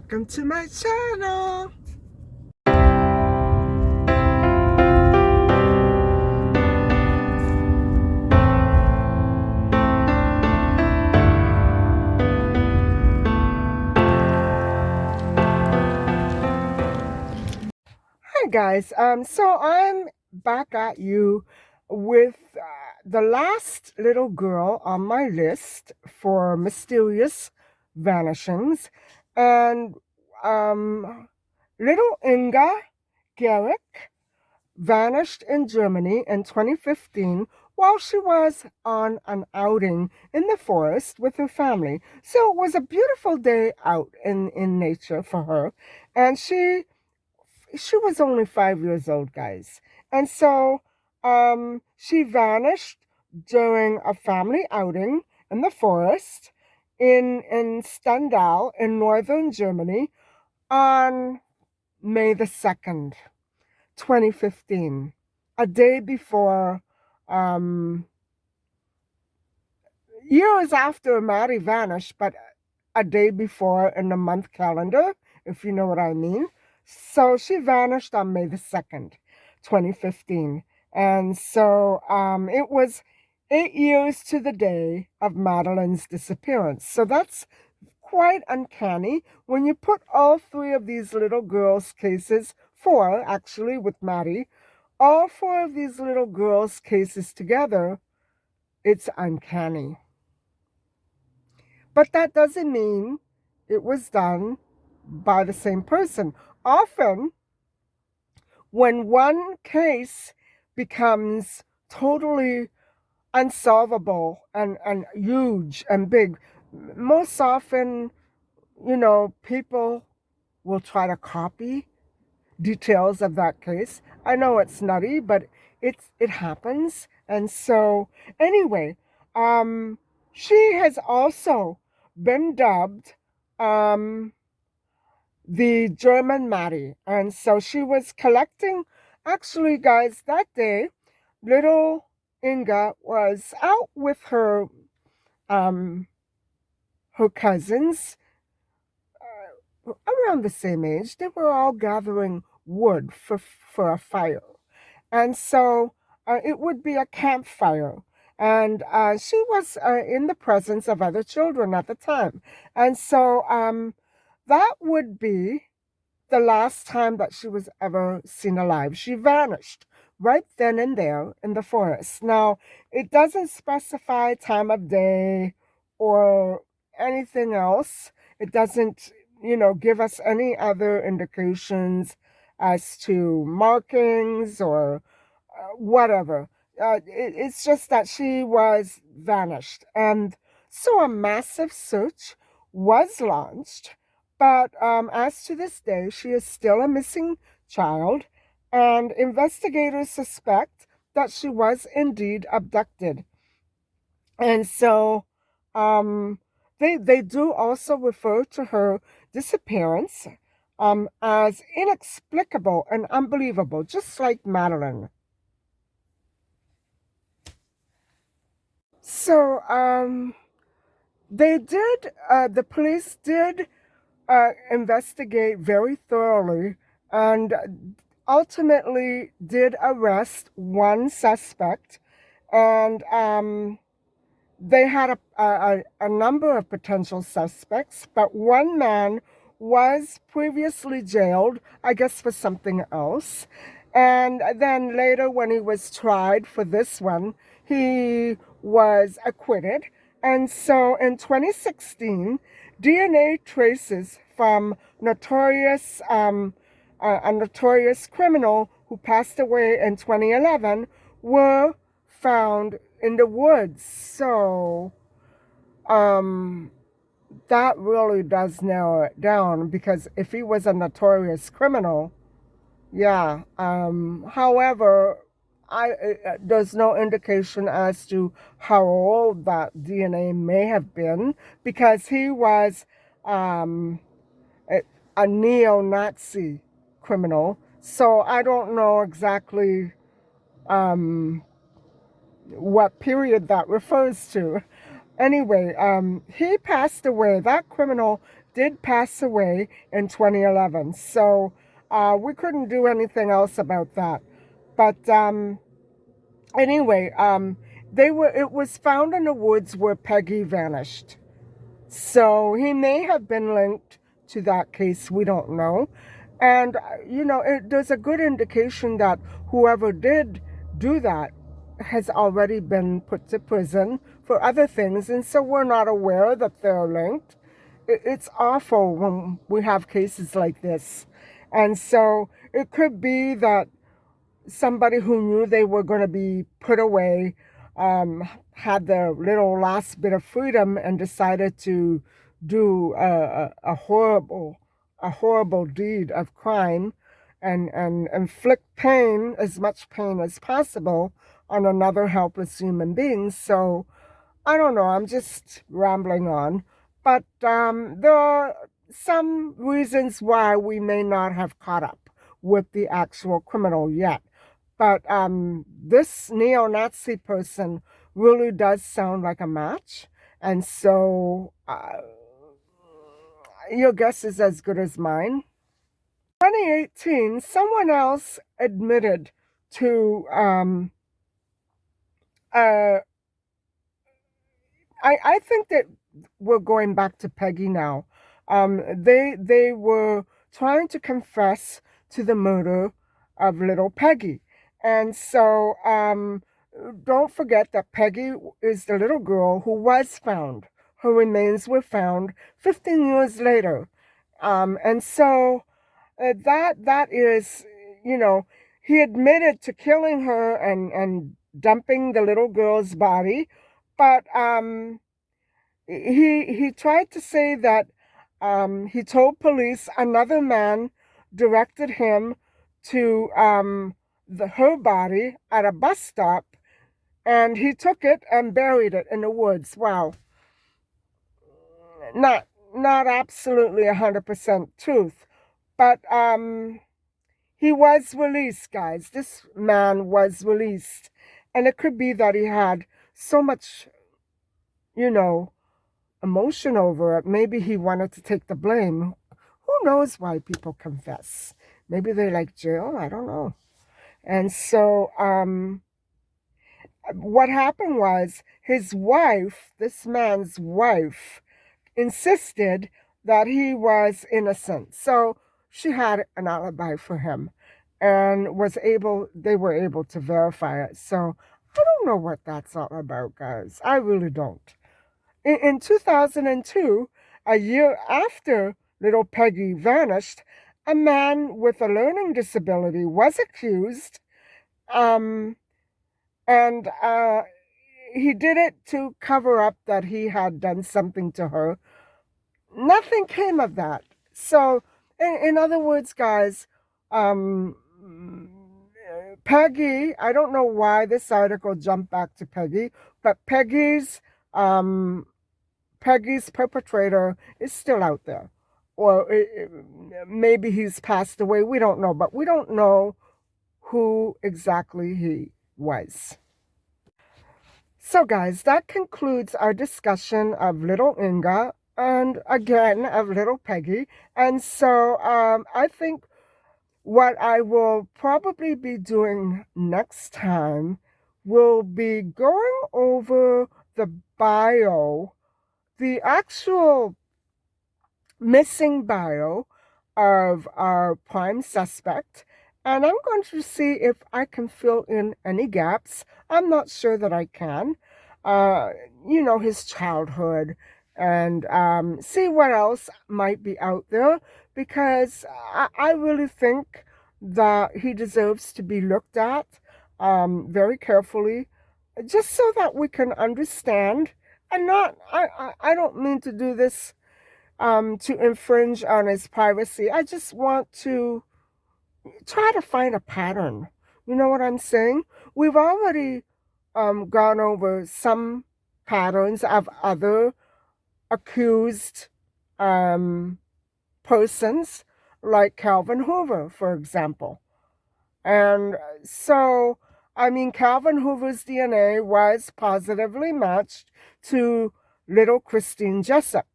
welcome to my channel. Hi guys, so I'm back at you with the last little girl on my list for mysterious vanishings, and little Inga Garrick vanished in Germany in 2015 while she was on an outing in the forest with her family. So it was a beautiful day out in nature for her, and she was only 5 years old, guys. And so she vanished during a family outing in the forest in Stendal in northern Germany on May the 2nd, 2015, a day before, um, years after Maddie vanished, but a day before in the month calendar, if you know what I mean. So she vanished on May the 2nd, 2015. And so it was 8 years to the day of Madeline's disappearance. So that's quite uncanny when you put all three of these little girls' cases, four actually with Maddie, all four of these little girls' cases together, it's uncanny. But that doesn't mean it was done by the same person. Often, when one case becomes totally unsolvable and huge and big, most often, people will try to copy details of that case. I know it's nutty, but it happens. And so anyway, she has also been dubbed um the German Maddie. And so she was collecting, actually guys, that day little Inga was out with um her cousins, around the same age. They were all gathering wood for a fire. And so it would be a campfire. And she was in the presence of other children at the time. And so that would be the last time that she was ever seen alive. She vanished right then and there in the forest. Now, it doesn't specify time of day or anything else. It doesn't, give us any other indications as to markings or whatever. It's just that she was vanished. And so a massive search was launched. But as to this day, she is still a missing child, and investigators suspect that she was indeed abducted. And so um, they do also refer to her disappearance as inexplicable and unbelievable, just like Madeline. So the police did investigate very thoroughly and ultimately did arrest one suspect, and they had a number of potential suspects, but one man was previously jailed, I guess for something else. And then later, when he was tried for this one, he was acquitted. And so in 2016, DNA traces from a notorious criminal who passed away in 2011 were found in the woods. So um, that really does narrow it down, because if he was a notorious criminal, yeah. However, there's no indication as to how old that DNA may have been, because he was um, a, a neo-Nazi criminal. So I don't know exactly um, what period that refers to. Anyway, he passed away. That criminal did pass away in 2011. So we couldn't do anything else about that. But anyway, it was found in the woods where Peggy vanished. So he may have been linked to that case. We don't know. And, there's a good indication that whoever did do that has already been put to prison for other things. And so we're not aware that they're linked. It's awful when we have cases like this. And so it could be that somebody who knew they were going to be put away had their little last bit of freedom and decided to do a horrible deed of crime and inflict pain, as much pain as possible, on another helpless human being. So I don't know, I'm just rambling on. But there are some reasons why we may not have caught up with the actual criminal yet. But this neo-Nazi person really does sound like a match. And so your guess is as good as mine. 2018, someone else admitted to uh, I think that we're going back to Peggy now. They were trying to confess to the murder of little Peggy, and so don't forget that Peggy is the little girl who was found. Her remains were found 15 years later, and so that is, you know, he admitted to killing her and dumping the little girl's body, but he tried to say that he told police another man directed him to her body at a bus stop, and he took it and buried it in the woods. Wow, not not absolutely 100% truth, but he was released, guys. This man was released, and it could be that he had so much, you know, emotion over it. Maybe he wanted to take the blame. Who knows why people confess? Maybe they like jail. I don't know. And so, what happened was his wife, this man's wife, insisted that he was innocent. So she had an alibi for him and they were able to verify it. So I don't know what that's all about, guys. I really don't. In 2002, a year after little Peggy vanished, a man with a learning disability was accused, um, and he did it to cover up that he had done something to her. Nothing came of that. So, in other words, guys, um, Peggy, I don't know why this article jumped back to Peggy, but um, Peggy's perpetrator is still out there. Or maybe he's passed away. We don't know. But we don't know who exactly he was. So, guys, that concludes our discussion of little Inga and again of little Peggy. And so I think what I will probably be doing next time will be going over the bio, the actual missing bio of our prime suspect, and I'm going to see if I can fill in any gaps. I'm not sure that I can. Uh, his childhood, and see what else might be out there, because I really think that he deserves to be looked at very carefully, just so that we can understand. And not, I don't mean to do this to infringe on his privacy. I just want to try to find a pattern. You know what I'm saying? We've already gone over some patterns of other accused persons, like Calvin Hoover, for example. And so, I mean, Calvin Hoover's DNA was positively matched to little Christine Jessup.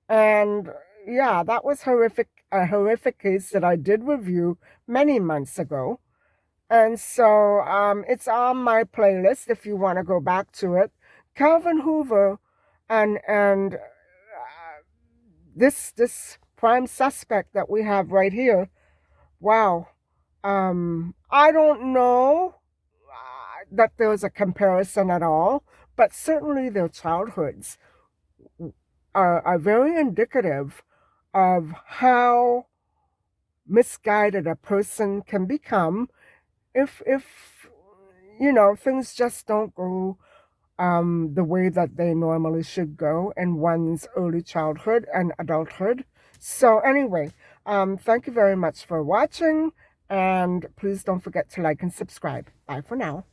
And yeah, that was horrific, a horrific case that I did review many months ago. And so it's on my playlist if you want to go back to it. Calvin Hoover and this prime suspect that we have right here. Wow. I don't know that there was a comparison at all, but certainly their childhoods are very indicative of how misguided a person can become if things just don't go the way that they normally should go in one's early childhood and adulthood. So anyway, thank you very much for watching, and please don't forget to like and subscribe. Bye for now.